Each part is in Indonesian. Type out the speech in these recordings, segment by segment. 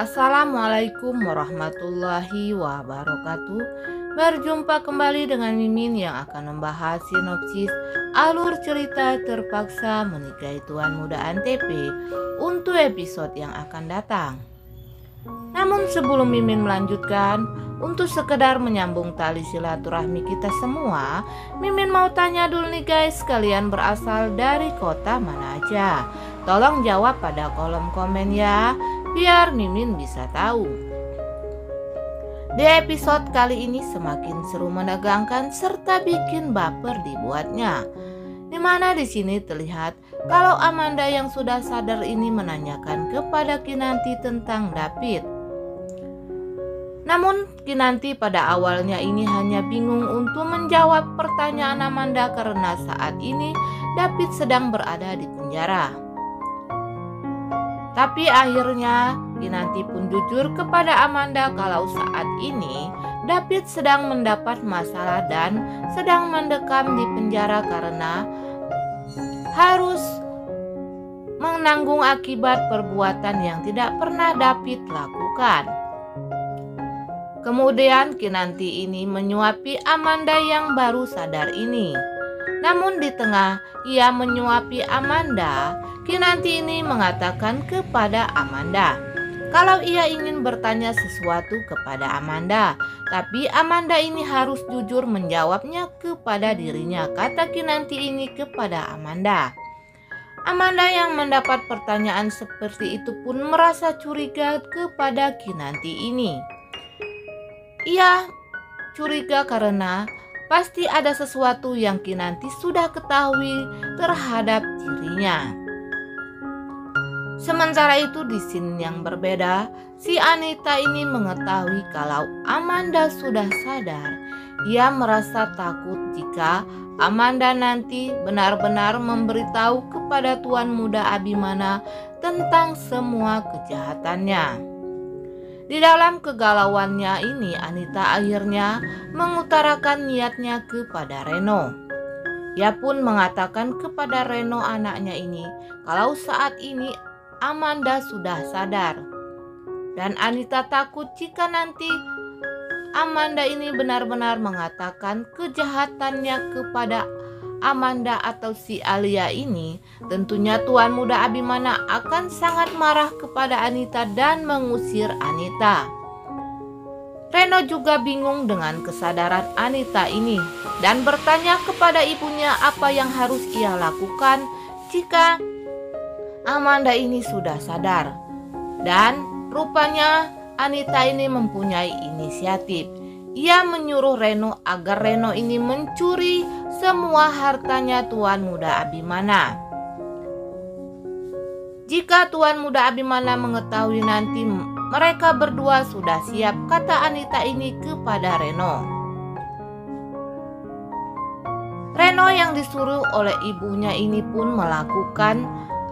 Assalamualaikum warahmatullahi wabarakatuh. Berjumpa kembali dengan Mimin yang akan membahas sinopsis alur cerita Terpaksa Menikahi Tuan Muda Antp untuk episode yang akan datang. Namun sebelum Mimin melanjutkan, untuk sekedar menyambung tali silaturahmi kita semua, Mimin mau tanya dulu nih guys, kalian berasal dari kota mana aja? Tolong jawab pada kolom komen ya, biar Mimin bisa tahu. Di episode kali ini semakin seru, menegangkan serta bikin baper dibuatnya. Dimana di sini terlihat kalau Amanda yang sudah sadar ini menanyakan kepada Kinanti tentang David. Namun Kinanti pada awalnya ini hanya bingung untuk menjawab pertanyaan Amanda karena saat ini David sedang berada di penjara. Tapi akhirnya Kinanti pun jujur kepada Amanda kalau saat ini David sedang mendapat masalah dan sedang mendekam di penjara karena harus menanggung akibat perbuatan yang tidak pernah David lakukan. Kemudian Kinanti ini menyuapi Amanda yang baru sadar ini. Namun di tengah ia menyuapi Amanda, Kinanti ini mengatakan kepada Amanda kalau ia ingin bertanya sesuatu kepada Amanda, tapi Amanda ini harus jujur menjawabnya kepada dirinya, kata Kinanti ini kepada Amanda. Amanda yang mendapat pertanyaan seperti itu pun merasa curiga kepada Kinanti ini. Ia curiga karena pasti ada sesuatu yang Kinanti sudah ketahui terhadap dirinya. Sementara itu di scene yang berbeda, si Anita ini mengetahui kalau Amanda sudah sadar. Ia merasa takut jika Amanda nanti benar-benar memberitahu kepada Tuan Muda Abimana tentang semua kejahatannya. Di dalam kegalauannya ini, Anita akhirnya mengutarakan niatnya kepada Reno. Ia pun mengatakan kepada Reno anaknya ini kalau saat ini Amanda sudah sadar. Dan Anita takut jika nanti Amanda ini benar-benar mengatakan kejahatannya kepada Amanda atau si Alia ini, tentunya Tuan Muda Abimana akan sangat marah kepada Anita dan mengusir Anita. Reno juga bingung dengan kesadaran Anita ini dan bertanya kepada ibunya apa yang harus ia lakukan jika Amanda ini sudah sadar. Dan rupanya Anita ini mempunyai inisiatif. Ia menyuruh Reno agar Reno ini mencuri semua hartanya Tuan Muda Abimana. Jika Tuan Muda Abimana mengetahui nanti mereka berdua sudah siap, kata Anita ini kepada Reno. Reno yang disuruh oleh ibunya ini pun melakukan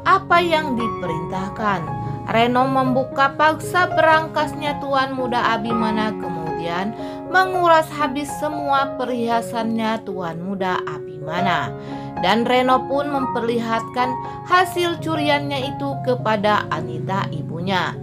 apa yang diperintahkan. Reno membuka paksa berangkasnya Tuan Muda Abimana, kemudian menguras habis semua perhiasannya Tuan Muda Abimana. Dan Reno pun memperlihatkan hasil curiannya itu kepada Anita ibunya.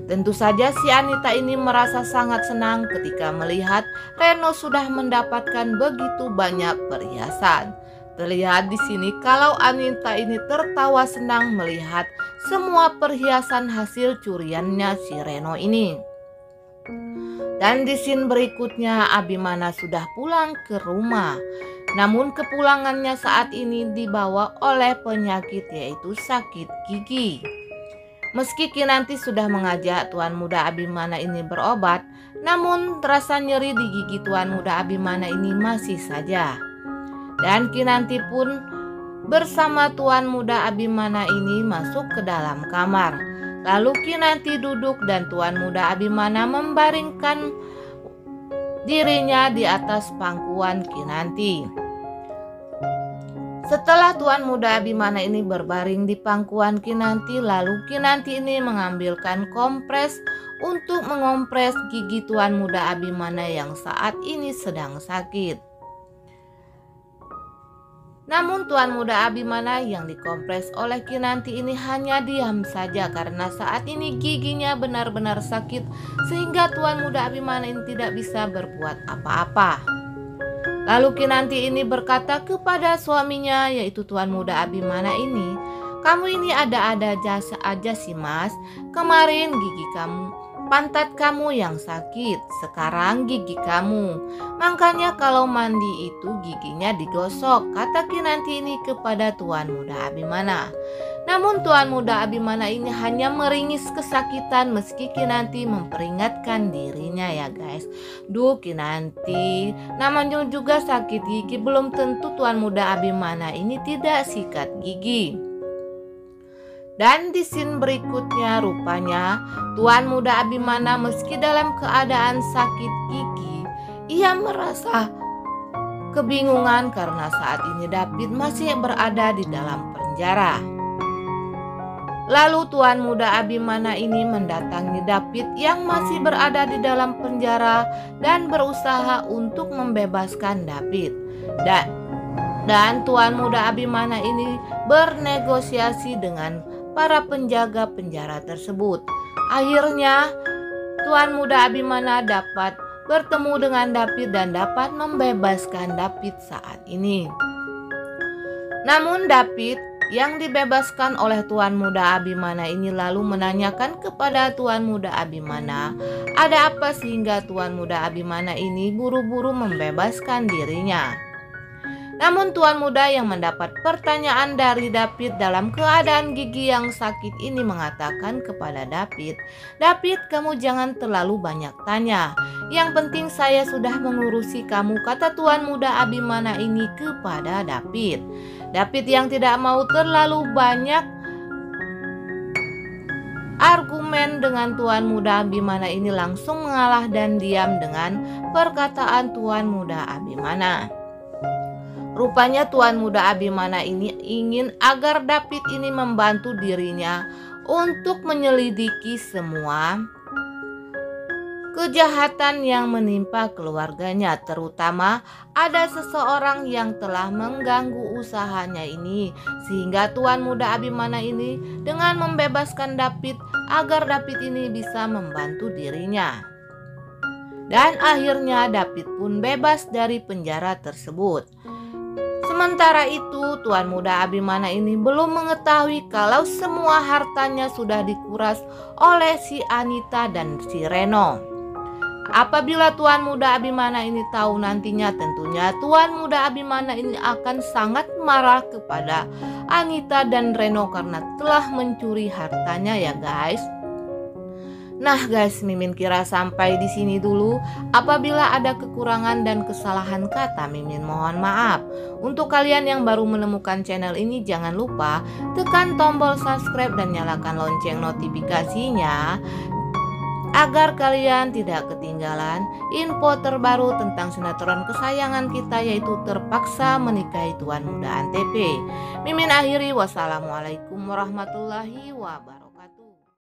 Tentu saja si Anita ini merasa sangat senang ketika melihat Reno sudah mendapatkan begitu banyak perhiasan. Terlihat di sini kalau Anita ini tertawa senang melihat semua perhiasan hasil curiannya si Reno ini. Dan di scene berikutnya Abimana sudah pulang ke rumah. Namun kepulangannya saat ini dibawa oleh penyakit yaitu sakit gigi. Meski Kinanti sudah mengajak Tuan Muda Abimana ini berobat, namun rasa nyeri di gigi Tuan Muda Abimana ini masih saja. Dan Kinanti pun bersama Tuan Muda Abimana ini masuk ke dalam kamar. Lalu Kinanti duduk dan Tuan Muda Abimana membaringkan dirinya di atas pangkuan Kinanti. Setelah Tuan Muda Abimana ini berbaring di pangkuan Kinanti, lalu Kinanti ini mengambilkan kompres untuk mengompres gigi Tuan Muda Abimana yang saat ini sedang sakit. Namun Tuan Muda Abimana yang dikompres oleh Kinanti ini hanya diam saja karena saat ini giginya benar-benar sakit sehingga Tuan Muda Abimana ini tidak bisa berbuat apa-apa. Lalu Kinanti ini berkata kepada suaminya yaitu Tuan Muda Abimana ini, "Kamu ini ada-ada aja sih mas, kemarin gigi kamu, pantat kamu yang sakit, sekarang gigi kamu. Makanya kalau mandi itu giginya digosok," kata Kinanti ini kepada Tuan Muda Abimana. Namun Tuan Muda Abimana ini hanya meringis kesakitan meski Kinanti memperingatkan dirinya ya guys. Duh Kinanti, namanya juga sakit gigi, belum tentu Tuan Muda Abimana ini tidak sikat gigi. Dan di scene berikutnya rupanya Tuan Muda Abimana meski dalam keadaan sakit gigi, ia merasa kebingungan karena saat ini David masih berada di dalam penjara. Lalu Tuan Muda Abimana ini mendatangi David yang masih berada di dalam penjara dan berusaha untuk membebaskan David. Dan Tuan Muda Abimana ini bernegosiasi dengan para penjaga penjara tersebut. Akhirnya Tuan Muda Abimana dapat bertemu dengan David dan dapat membebaskan David saat ini. Namun David yang dibebaskan oleh Tuan Muda Abimana ini lalu menanyakan kepada Tuan Muda Abimana, ada apa sehingga Tuan Muda Abimana ini buru-buru membebaskan dirinya. Namun Tuan Muda yang mendapat pertanyaan dari David dalam keadaan gigi yang sakit ini mengatakan kepada David, "David, kamu jangan terlalu banyak tanya. Yang penting saya sudah mengurusi kamu," kata Tuan Muda Abimana ini kepada David. David yang tidak mau terlalu banyak argumen dengan Tuan Muda Abimana ini langsung mengalah dan diam dengan perkataan Tuan Muda Abimana. Rupanya Tuan Muda Abimana ini ingin agar David ini membantu dirinya untuk menyelidiki semua kejahatan yang menimpa keluarganya, terutama ada seseorang yang telah mengganggu usahanya ini, sehingga Tuan Muda Abimana ini dengan membebaskan David agar David ini bisa membantu dirinya. Dan akhirnya David pun bebas dari penjara tersebut. Sementara itu Tuan Muda Abimana ini belum mengetahui kalau semua hartanya sudah dikuras oleh si Anita dan si Reno. Apabila Tuan Muda Abimana ini tahu nantinya tentunya Tuan Muda Abimana ini akan sangat marah kepada Anita dan Reno karena telah mencuri hartanya ya guys. Nah guys, Mimin kira sampai di sini dulu. Apabila ada kekurangan dan kesalahan kata, Mimin mohon maaf. Untuk kalian yang baru menemukan channel ini, jangan lupa tekan tombol subscribe dan nyalakan lonceng notifikasinya agar kalian tidak ketinggalan info terbaru tentang sinetron kesayangan kita yaitu Terpaksa Menikahi Tuan Muda Antv. Mimin akhiri, wassalamualaikum warahmatullahi wabarakatuh.